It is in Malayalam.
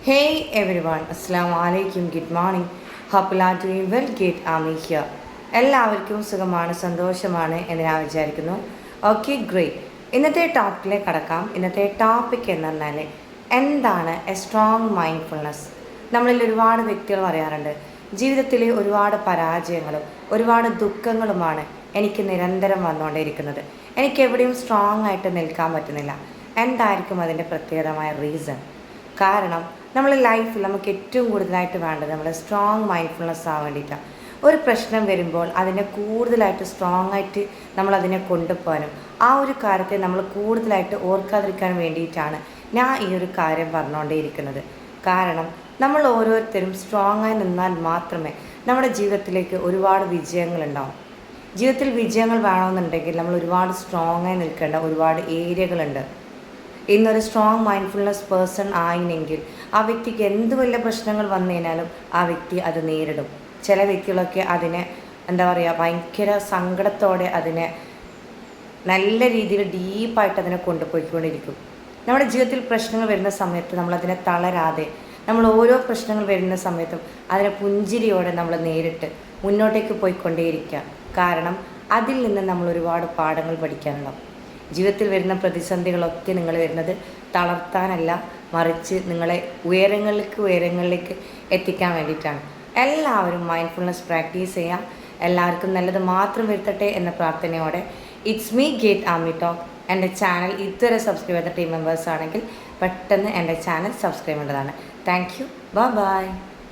Hey everyone, Assalamu alaikum, good morning. Hope you are doing well, good, Ami here. എല്ലാവർക്കും സുഖമാണ് സന്തോഷമാണ് എന്ന് ഞാൻ വിചാരിക്കുന്നു. Okay great. ഇന്നത്തെ ടോപ്പിക്കിലേക്ക് കടക്കാം. ഇന്നത്തെ ടോപ്പിക് എന്ന് പറഞ്ഞാൽ എന്താണ് എ സ്ട്രോങ് മൈൻഡ്ഫുൾനെസ്. നമ്മളിൽ ഒരുപാട് വ്യക്തികൾ പറയാറുണ്ട്, ജീവിതത്തിൽ ഒരുപാട് പരാജയങ്ങളും ഒരുപാട് ദുഃഖങ്ങളുമാണ് എനിക്ക് നിരന്തരം വന്നുകൊണ്ടേയിരിക്കുന്നത്. എനിക്ക് എവിടെയും സ്ട്രോങ് ആയിട്ട് നിൽക്കാൻ പറ്റുന്നില്ല. എന്തായിരിക്കും അതിൻ്റെ പ്രത്യേകമായ റീസൺ? കാരണം നമ്മൾ ലൈഫിൽ നമുക്ക് ഏറ്റവും കൂടുതലായിട്ട് വേണ്ടത് നമ്മൾ സ്ട്രോങ് മൈൻഡ്ഫുൾനെസ് ആവാൻ വേണ്ടിയിട്ടാണ്. ഒരു പ്രശ്നം വരുമ്പോൾ അതിനെ കൂടുതലായിട്ട് സ്ട്രോങ് ആയിട്ട് നമ്മളതിനെ കൊണ്ടുപോകാനും ആ ഒരു കാര്യത്തെ നമ്മൾ കൂടുതലായിട്ട് ഓർക്കാതിരിക്കാൻ വേണ്ടിയിട്ടാണ് ഞാൻ ഈ ഒരു കാര്യം പറഞ്ഞുകൊണ്ടേയിരിക്കുന്നത്. കാരണം നമ്മൾ ഓരോരുത്തരും സ്ട്രോങ് ആയി നിന്നാൽ മാത്രമേ നമ്മുടെ ജീവിതത്തിലേക്ക് ഒരുപാട് വിജയങ്ങളുണ്ടാവും. ജീവിതത്തിൽ വിജയങ്ങൾ വേണമെന്നുണ്ടെങ്കിൽ നമ്മൾ ഒരുപാട് സ്ട്രോങ് ആയി നിൽക്കേണ്ട ഒരുപാട് ഏരിയകളുണ്ട്. ഇന്നൊരു സ്ട്രോങ് മൈൻഡ്ഫുൾനെസ് പേഴ്സൺ ആയില്ലെങ്കിൽ ആ വ്യക്തിക്ക് എന്ത് വലിയ പ്രശ്നങ്ങൾ വന്നു കഴിഞ്ഞാലും ആ വ്യക്തി അത് നേരിടും. ചില വ്യക്തികളൊക്കെ അതിനെ ഭയങ്കര സങ്കടത്തോടെ അതിനെ നല്ല രീതിയിൽ ഡീപ്പായിട്ട് അതിനെ കൊണ്ടുപോയിക്കൊണ്ടിരിക്കും. നമ്മുടെ ജീവിതത്തിൽ പ്രശ്നങ്ങൾ വരുന്ന സമയത്ത് നമ്മളതിനെ തളരാതെ നമ്മൾ ഓരോ പ്രശ്നങ്ങൾ വരുന്ന സമയത്തും അതിനെ പുഞ്ചിരിയോടെ നമ്മൾ നേരിട്ട് മുന്നോട്ടേക്ക് പോയിക്കൊണ്ടേയിരിക്കുക. കാരണം അതിൽ നിന്ന് നമ്മൾ ഒരുപാട് പാഠങ്ങൾ പഠിക്കാനുണ്ടാവും. ജീവിതത്തിൽ വരുന്ന പ്രതിസന്ധികളൊക്കെ നിങ്ങൾ വരുന്നത് തളർത്താനല്ല, മറിച്ച് നിങ്ങളെ ഉയരങ്ങളിലേക്ക് എത്തിക്കാൻ വേണ്ടിയിട്ടാണ്. എല്ലാവരും മൈൻഡ്ഫുൾനെസ് പ്രാക്ടീസ് ചെയ്യാം. എല്ലാവർക്കും നല്ലത് മാത്രം വരുത്തട്ടെ എന്ന പ്രാർത്ഥനയോടെ ഇറ്റ്സ് മീ ഗേറ്റ് ആമി ടോക്ക്. എൻ്റെ ചാനൽ ഇതുവരെ സബ്സ്ക്രൈബ് ചെയ്ത ടീം മെമ്പേഴ്സ് ആണെങ്കിൽ പെട്ടെന്ന് എൻ്റെ ചാനൽ സബ്സ്ക്രൈബ് ചെയ്യേണ്ടതാണ്. Thank you. ബൈ.